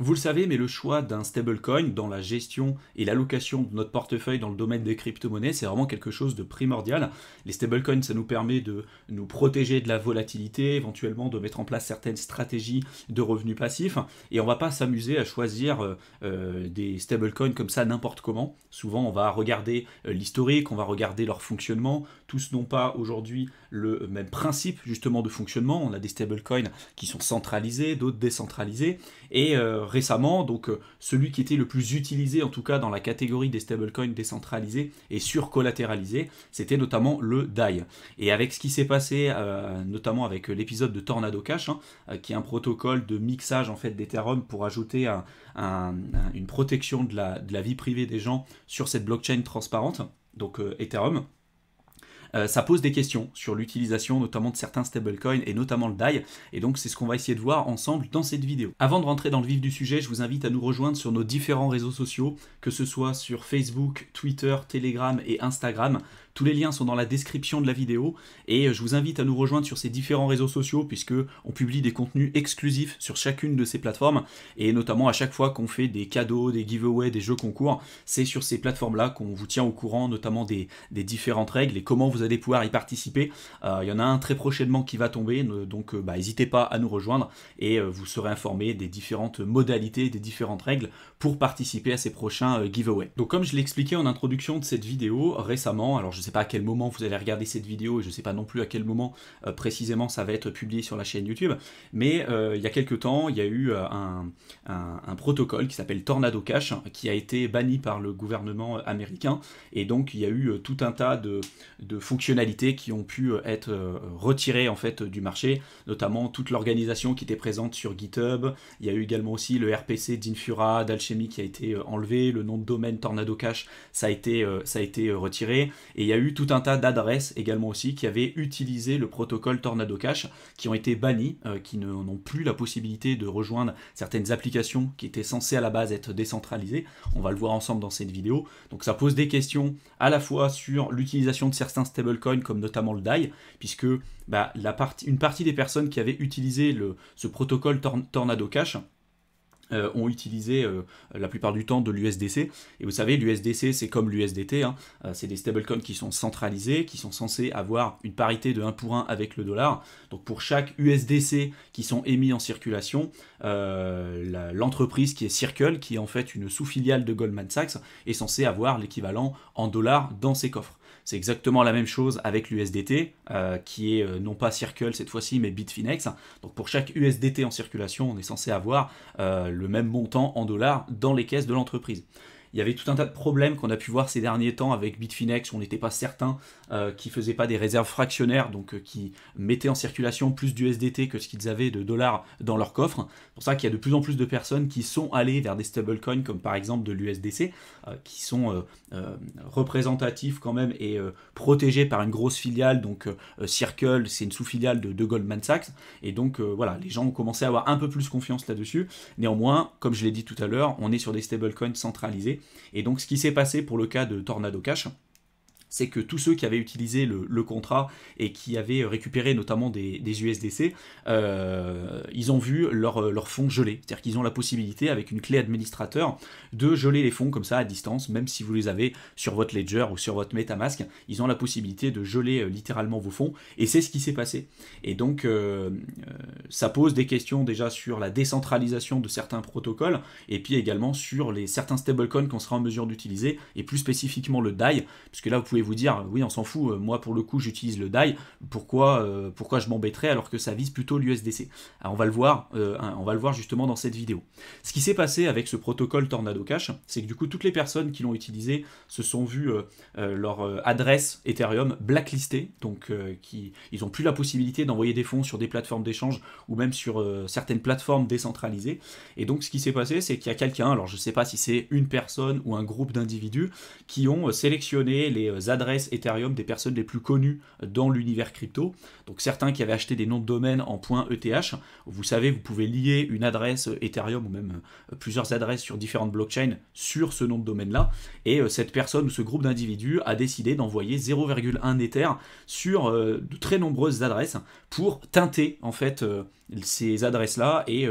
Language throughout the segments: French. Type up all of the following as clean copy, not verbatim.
Vous le savez, mais le choix d'un stablecoin dans la gestion et l'allocation de notre portefeuille dans le domaine des crypto-monnaies, c'est vraiment quelque chose de primordial. Les stablecoins, ça nous permet de nous protéger de la volatilité, éventuellement de mettre en place certaines stratégies de revenus passifs. Et on va pas s'amuser à choisir des stablecoins comme ça n'importe comment. Souvent, on va regarder l'historique, on va regarder leur fonctionnement. Tous n'ont pas aujourd'hui le même principe justement de fonctionnement. On a des stablecoins qui sont centralisés, d'autres décentralisés. Et récemment, donc celui qui était le plus utilisé, en tout cas dans la catégorie des stablecoins décentralisés et surcollatéralisés, c'était notamment le DAI. Et avec ce qui s'est passé, notamment avec l'épisode de Tornado Cash, qui est un protocole de mixage en fait d'Ethereum pour ajouter une protection de la vie privée des gens sur cette blockchain transparente, donc Ethereum. Ça pose des questions sur l'utilisation notamment de certains stablecoins et notamment le DAI, et donc c'est ce qu'on va essayer de voir ensemble dans cette vidéo. Avant de rentrer dans le vif du sujet, je vous invite à nous rejoindre sur nos différents réseaux sociaux, que ce soit sur Facebook, Twitter, Telegram et Instagram. Tous les liens sont dans la description de la vidéo, et je vous invite à nous rejoindre sur ces différents réseaux sociaux puisque on publie des contenus exclusifs sur chacune de ces plateformes, et notamment à chaque fois qu'on fait des cadeaux, des giveaways, des jeux concours, c'est sur ces plateformes-là qu'on vous tient au courant notamment des différentes règles et comment vous allez pouvoir y participer. Il y en a un très prochainement qui va tomber, donc n'hésitez pas à nous rejoindre et vous serez informé des différentes modalités, des différentes règles pour participer à ces prochains giveaways. Donc comme je l'ai expliqué en introduction de cette vidéo récemment, alors je ne sais pas à quel moment vous allez regarder cette vidéo et je ne sais pas non plus à quel moment précisément ça va être publié sur la chaîne YouTube, mais il y a quelques temps il y a eu un protocole qui s'appelle Tornado Cash qui a été banni par le gouvernement américain, et donc il y a eu tout un tas de fonctionnalités qui ont pu être retirées en fait du marché, notamment toute l'organisation qui était présente sur GitHub. Il y a eu également aussi le RPC d'Infura, d'Alchemy qui a été enlevé, le nom de domaine Tornado Cash ça a été retiré, et il y a eu tout un tas d'adresses également aussi qui avaient utilisé le protocole Tornado Cash qui ont été bannies, qui n'ont plus la possibilité de rejoindre certaines applications qui étaient censées à la base être décentralisées. On va le voir ensemble dans cette vidéo. Donc ça pose des questions à la fois sur l'utilisation de certains stablecoins comme notamment le DAI, puisque une partie des personnes qui avaient utilisé ce protocole Tornado Cash ont utilisé la plupart du temps de l'USDC. Et vous savez, l'USDC c'est comme l'USDT, c'est des stablecoins qui sont centralisés, qui sont censés avoir une parité de 1 pour 1 avec le dollar. Donc pour chaque USDC qui sont émis en circulation, l'entreprise qui est Circle, qui est en fait une sous-filiale de Goldman Sachs, est censée avoir l'équivalent en dollars dans ses coffres. C'est exactement la même chose avec l'USDT, qui est non pas Circle cette fois-ci, mais Bitfinex. Donc pour chaque USDT en circulation, on est censé avoir le même montant en dollars dans les caisses de l'entreprise. Il y avait tout un tas de problèmes qu'on a pu voir ces derniers temps avec Bitfinex, où on n'était pas certain qu'ils ne faisaient pas des réserves fractionnaires, donc qui mettaient en circulation plus d'USDT que ce qu'ils avaient de dollars dans leur coffre. C'est pour ça qu'il y a de plus en plus de personnes qui sont allées vers des stablecoins, comme par exemple de l'USDC, qui sont représentatifs quand même et protégés par une grosse filiale, donc Circle, c'est une sous-filiale de Goldman Sachs, et donc voilà, les gens ont commencé à avoir un peu plus confiance là-dessus. Néanmoins, comme je l'ai dit tout à l'heure, on est sur des stablecoins centralisés. Et donc ce qui s'est passé pour le cas de Tornado Cash, c'est que tous ceux qui avaient utilisé le contrat et qui avaient récupéré notamment des USDC, ils ont vu leurs fonds gelés. C'est-à-dire qu'ils ont la possibilité, avec une clé administrateur, de geler les fonds comme ça à distance, même si vous les avez sur votre Ledger ou sur votre MetaMask, ils ont la possibilité de geler littéralement vos fonds, et c'est ce qui s'est passé. Et donc ça pose des questions déjà sur la décentralisation de certains protocoles, et puis également sur certains stablecoins qu'on sera en mesure d'utiliser, et plus spécifiquement le DAI, puisque là vous pouvez vous dire, oui on s'en fout, moi pour le coup j'utilise le DAI, pourquoi je m'embêterais alors que ça vise plutôt l'USDC. Alors on va le voir justement dans cette vidéo. Ce qui s'est passé avec ce protocole Tornado Cash, c'est que du coup toutes les personnes qui l'ont utilisé se sont vues leur adresse Ethereum blacklistée, donc ils n'ont plus la possibilité d'envoyer des fonds sur des plateformes d'échange ou même sur certaines plateformes décentralisées. Et donc ce qui s'est passé, c'est qu'il y a quelqu'un, alors je ne sais pas si c'est une personne ou un groupe d'individus, qui ont sélectionné les adresses Ethereum des personnes les plus connues dans l'univers crypto. Donc certains qui avaient acheté des noms de domaine en .eth. Vous savez, vous pouvez lier une adresse Ethereum ou même plusieurs adresses sur différentes blockchains sur ce nom de domaine-là. Et cette personne ou ce groupe d'individus a décidé d'envoyer 0,1 Ether sur de très nombreuses adresses pour teinter en fait ces adresses-là et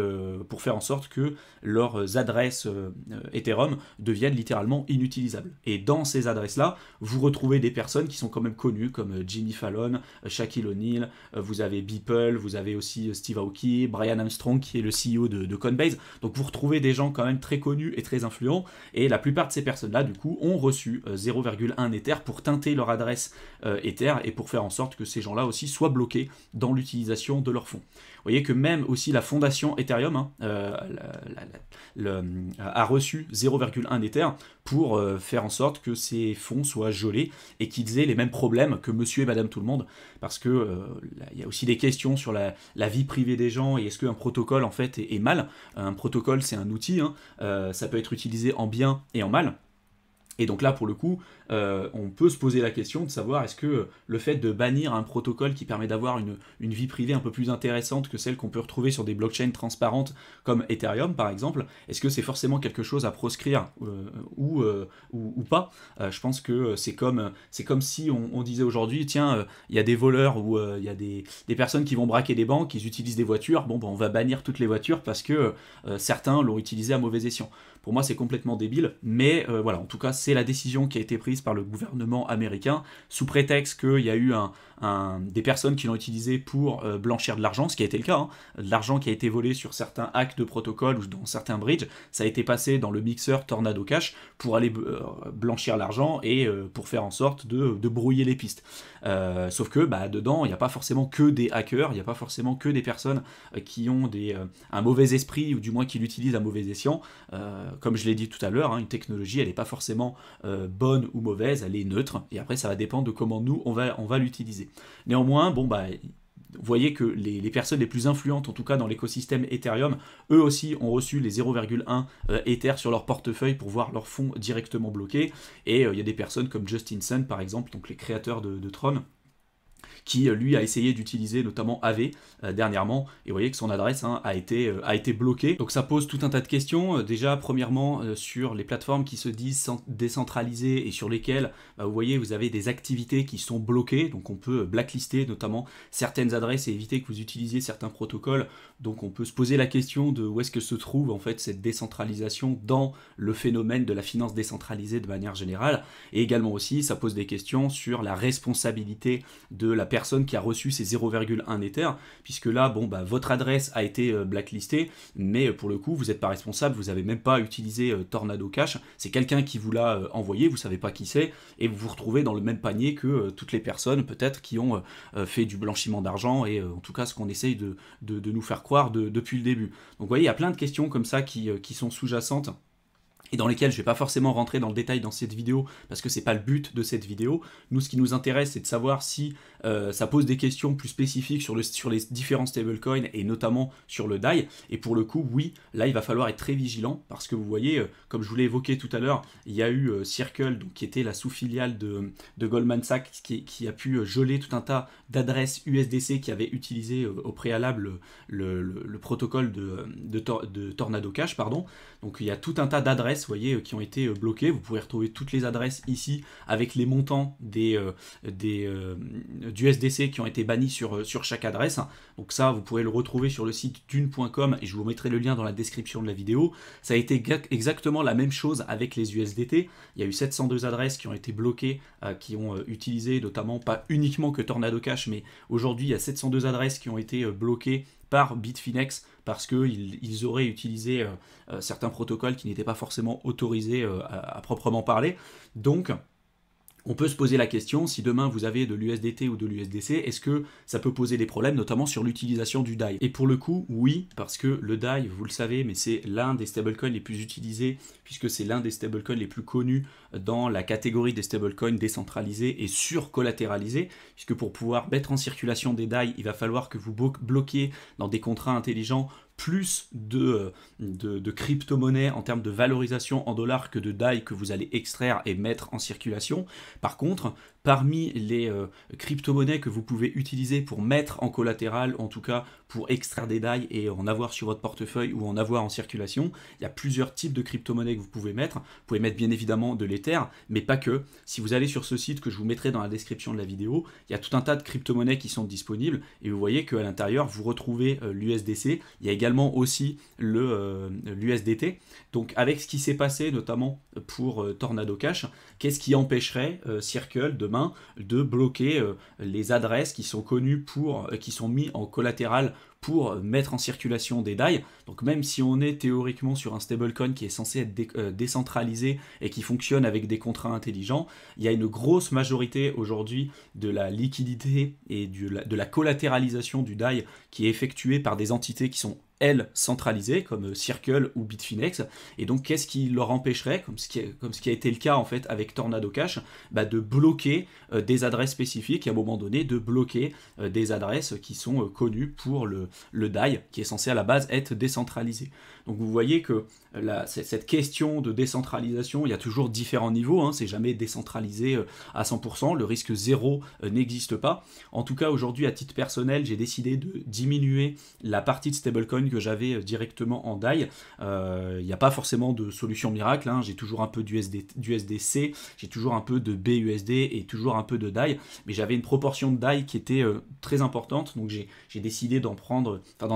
pour faire en sorte que leurs adresses Ethereum deviennent littéralement inutilisables. Et dans ces adresses-là, vous retrouvez des personnes qui sont quand même connues, comme Jimmy Fallon, Shaquille O'Neal, vous avez Beeple, vous avez aussi Steve Aoki, Brian Armstrong qui est le CEO de Coinbase. Donc vous retrouvez des gens quand même très connus et très influents, et la plupart de ces personnes-là, du coup, ont reçu 0,1 Ether pour teinter leur adresse Ether et pour faire en sorte que ces gens-là aussi soient bloqués dans l'utilisation de leurs fonds. Vous voyez que même aussi la fondation Ethereum a reçu 0,1 Ether pour faire en sorte que ces fonds soient gelés et qu'ils aient les mêmes problèmes que monsieur et madame tout le monde, parce que il y a aussi des questions sur la vie privée des gens et est-ce qu'un protocole en fait est mal. Un protocole c'est un outil, ça peut être utilisé en bien et en mal. Et donc là, pour le coup, on peut se poser la question de savoir est-ce que le fait de bannir un protocole qui permet d'avoir une vie privée un peu plus intéressante que celle qu'on peut retrouver sur des blockchains transparentes comme Ethereum par exemple, est-ce que c'est forcément quelque chose à proscrire ou pas. Je pense que c'est comme si on disait aujourd'hui, tiens, il y a des voleurs ou il y a des personnes qui vont braquer des banques, ils utilisent des voitures, bon, on va bannir toutes les voitures parce que certains l'ont utilisé à mauvais escient. Pour moi, c'est complètement débile, mais voilà, en tout cas, c'est la décision qui a été prise par le gouvernement américain, sous prétexte qu'il y a eu des personnes qui l'ont utilisé pour blanchir de l'argent, ce qui a été le cas, de l'argent qui a été volé sur certains hacks de protocole ou dans certains bridges, ça a été passé dans le mixeur Tornado Cash pour aller blanchir l'argent et pour faire en sorte de brouiller les pistes. Sauf que dedans, il n'y a pas forcément que des hackers, il n'y a pas forcément que des personnes qui ont un mauvais esprit ou du moins qui l'utilisent à mauvais escient. Comme je l'ai dit tout à l'heure, une technologie, elle n'est pas forcément bonne ou mauvaise, elle est neutre, et après ça va dépendre de comment nous, on va l'utiliser. Néanmoins, vous voyez que les personnes les plus influentes, en tout cas dans l'écosystème Ethereum, eux aussi ont reçu les 0,1 Ether sur leur portefeuille pour voir leurs fonds directement bloqués, et il y a des personnes comme Justin Sun, par exemple, donc les créateurs de Tron, qui lui a essayé d'utiliser notamment AV dernièrement, et vous voyez que son adresse a été bloquée. Donc ça pose tout un tas de questions. Déjà, premièrement, sur les plateformes qui se disent décentralisées et sur lesquelles, vous voyez, vous avez des activités qui sont bloquées, donc on peut blacklister notamment certaines adresses et éviter que vous utilisiez certains protocoles. Donc on peut se poser la question de où est-ce que se trouve en fait cette décentralisation dans le phénomène de la finance décentralisée de manière générale, et également aussi ça pose des questions sur la responsabilité de la personne qui a reçu ces 0,1 Ether, puisque là, votre adresse a été blacklistée, mais pour le coup, vous n'êtes pas responsable, vous n'avez même pas utilisé Tornado Cash, c'est quelqu'un qui vous l'a envoyé, vous ne savez pas qui c'est, et vous vous retrouvez dans le même panier que toutes les personnes, peut-être, qui ont fait du blanchiment d'argent, et en tout cas, ce qu'on essaye de nous faire croire depuis le début. Donc vous voyez, il y a plein de questions comme ça qui sont sous-jacentes, et dans lesquelles je ne vais pas forcément rentrer dans le détail dans cette vidéo, parce que ce n'est pas le but de cette vidéo. Nous, ce qui nous intéresse, c'est de savoir si ça pose des questions plus spécifiques sur les différents stablecoins, et notamment sur le DAI. Et pour le coup, oui, là, il va falloir être très vigilant, parce que vous voyez, comme je vous l'ai évoqué tout à l'heure, il y a eu Circle, donc, qui était la sous-filiale de Goldman Sachs, qui a pu geler tout un tas d'adresses USDC qui avaient utilisé au préalable le protocole de Tornado Cash, pardon. Donc il y a tout un tas d'adresses, vous voyez, qui ont été bloquées. Vous pouvez retrouver toutes les adresses ici avec les montants du USDC qui ont été bannis sur chaque adresse. Donc ça, vous pourrez le retrouver sur le site dune.com et je vous mettrai le lien dans la description de la vidéo. Ça a été exactement la même chose avec les USDT. Il y a eu 702 adresses qui ont été bloquées, qui ont utilisé notamment, pas uniquement que Tornado Cash, mais aujourd'hui il y a 702 adresses qui ont été bloquées par Bitfinex parce qu'ils auraient utilisé certains protocoles qui n'étaient pas forcément autorisés à proprement parler. Donc, on peut se poser la question, si demain vous avez de l'USDT ou de l'USDC, est-ce que ça peut poser des problèmes, notamment sur l'utilisation du DAI? Et pour le coup, oui, parce que le DAI, vous le savez, mais c'est l'un des stablecoins les plus utilisés, puisque c'est l'un des stablecoins les plus connus dans la catégorie des stablecoins décentralisés et surcollatéralisés, puisque pour pouvoir mettre en circulation des DAI, il va falloir que vous bloquiez dans des contrats intelligents plus de crypto-monnaies en termes de valorisation en dollars que de DAI que vous allez extraire et mettre en circulation. Par contre, Parmi les crypto-monnaies que vous pouvez utiliser pour mettre en collatéral, en tout cas pour extraire des DAI et en avoir sur votre portefeuille ou en avoir en circulation, il y a plusieurs types de crypto-monnaies que vous pouvez mettre. Vous pouvez mettre bien évidemment de l'Ether, mais pas que. Si vous allez sur ce site que je vous mettrai dans la description de la vidéo, il y a tout un tas de crypto-monnaies qui sont disponibles et vous voyez qu'à l'intérieur, vous retrouvez l'USDC. Il y a également aussi l'USDT. Donc avec ce qui s'est passé notamment pour Tornado Cash, qu'est-ce qui empêcherait Circle demain de bloquer les adresses qui sont connues qui sont mises en collatéral pour mettre en circulation des DAI. Donc même si on est théoriquement sur un stablecoin qui est censé être décentralisé et qui fonctionne avec des contrats intelligents, il y a une grosse majorité aujourd'hui de la liquidité et de la collatéralisation du DAI qui est effectuée par des entités qui sont centralisées comme Circle ou Bitfinex. Et donc qu'est-ce qui leur empêcherait, comme ce qui a été le cas en fait avec Tornado Cash, de bloquer des adresses spécifiques et à un moment donné de bloquer des adresses qui sont connues pour le DAI qui est censé à la base être décentralisé. Donc vous voyez que cette question de décentralisation, il y a toujours différents niveaux, hein, c'est jamais décentralisé à 100%, le risque zéro n'existe pas. En tout cas aujourd'hui à titre personnel, j'ai décidé de diminuer la partie de stablecoin que j'avais directement en DAI. Il n'y a pas forcément de solution miracle, hein, j'ai toujours un peu d'USDC, j'ai toujours un peu de BUSD et toujours un peu de DAI, mais j'avais une proportion de DAI qui était très importante, donc j'ai décidé d'en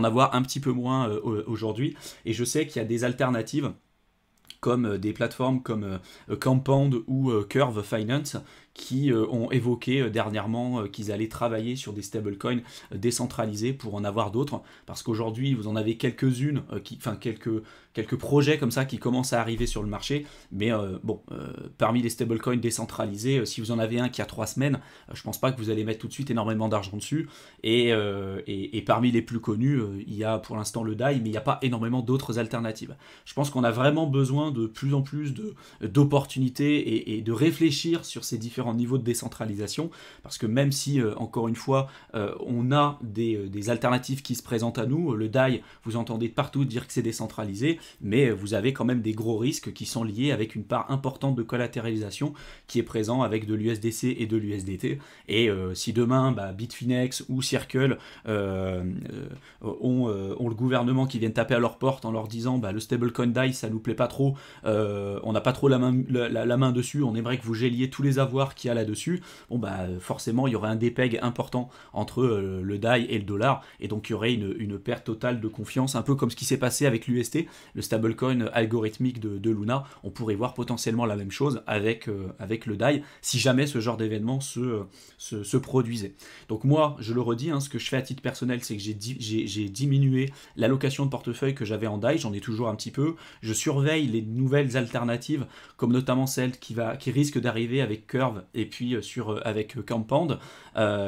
avoir un petit peu moins aujourd'hui, et je sais qu'il y a des alternatives comme des plateformes comme Compound ou Curve Finance qui ont évoqué dernièrement qu'ils allaient travailler sur des stablecoins décentralisés pour en avoir d'autres, parce qu'aujourd'hui vous en avez quelques-unes, quelques projets comme ça qui commencent à arriver sur le marché, mais parmi les stablecoins décentralisés, si vous en avez un qui a 3 semaines, je pense pas que vous allez mettre tout de suite énormément d'argent dessus, et parmi les plus connus, il y a pour l'instant le DAI, mais il n'y a pas énormément d'autres alternatives. Je pense qu'on a vraiment besoin de plus en plus d'opportunités et de réfléchir sur ces différents niveaux de décentralisation, parce que même si, encore une fois, on a des alternatives qui se présentent à nous, le DAI, vous entendez de partout dire que c'est décentralisé, mais vous avez quand même des gros risques qui sont liés avec une part importante de collatéralisation qui est présent avec de l'USDC et de l'USDT, et si demain Bitfinex ou Circle ont le gouvernement qui vient taper à leur porte en leur disant le stablecoin DAI ça nous plaît pas trop, on n'a pas trop la main dessus, on aimerait que vous géliez tous les avoirs qu'il y a là-dessus, forcément il y aurait un dépeg important entre le DAI et le dollar, et donc il y aurait une perte totale de confiance, un peu comme ce qui s'est passé avec l'UST, le stablecoin algorithmique de Luna. On pourrait voir potentiellement la même chose avec le DAI si jamais ce genre d'événement se produisait. Donc moi, je le redis, ce que je fais à titre personnel, c'est que j'ai diminué l'allocation de portefeuille que j'avais en DAI, j'en ai toujours un petit peu, je surveille les nouvelles alternatives, comme notamment celle qui risque d'arriver avec Curve et puis avec Compound.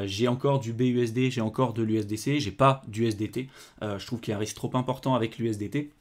J'ai encore du BUSD, j'ai encore de l'USDC, j'ai pas d'USDT. Je trouve qu'il y a un risque trop important avec l'USDT.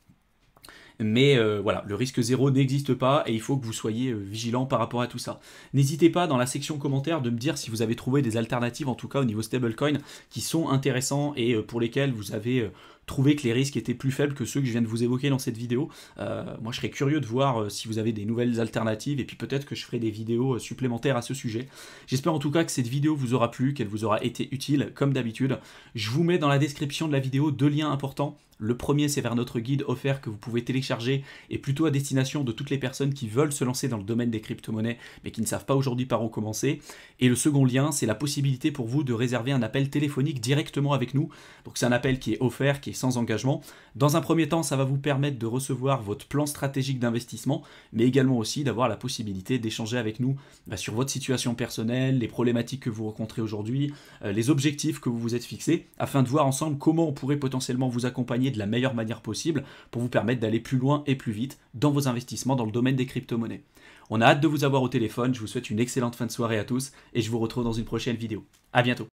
Mais voilà, le risque zéro n'existe pas et il faut que vous soyez vigilant par rapport à tout ça. N'hésitez pas dans la section commentaires de me dire si vous avez trouvé des alternatives, en tout cas au niveau stablecoin, qui sont intéressants et pour lesquels vous avez trouvé que les risques étaient plus faibles que ceux que je viens de vous évoquer dans cette vidéo. Moi je serais curieux de voir si vous avez des nouvelles alternatives et puis peut-être que je ferai des vidéos supplémentaires à ce sujet. J'espère en tout cas que cette vidéo vous aura plu, qu'elle vous aura été utile comme d'habitude. Je vous mets dans la description de la vidéo 2 liens importants. Le premier, c'est vers notre guide offert que vous pouvez télécharger et plutôt à destination de toutes les personnes qui veulent se lancer dans le domaine des crypto-monnaies mais qui ne savent pas aujourd'hui par où commencer. Et le second lien, c'est la possibilité pour vous de réserver un appel téléphonique directement avec nous. Donc c'est un appel qui est offert, qui est sans engagement. Dans un premier temps, ça va vous permettre de recevoir votre plan stratégique d'investissement, mais également aussi d'avoir la possibilité d'échanger avec nous sur votre situation personnelle, les problématiques que vous rencontrez aujourd'hui, les objectifs que vous vous êtes fixés, afin de voir ensemble comment on pourrait potentiellement vous accompagner de la meilleure manière possible pour vous permettre d'aller plus loin et plus vite dans vos investissements dans le domaine des crypto-monnaies. On a hâte de vous avoir au téléphone, je vous souhaite une excellente fin de soirée à tous et je vous retrouve dans une prochaine vidéo. À bientôt.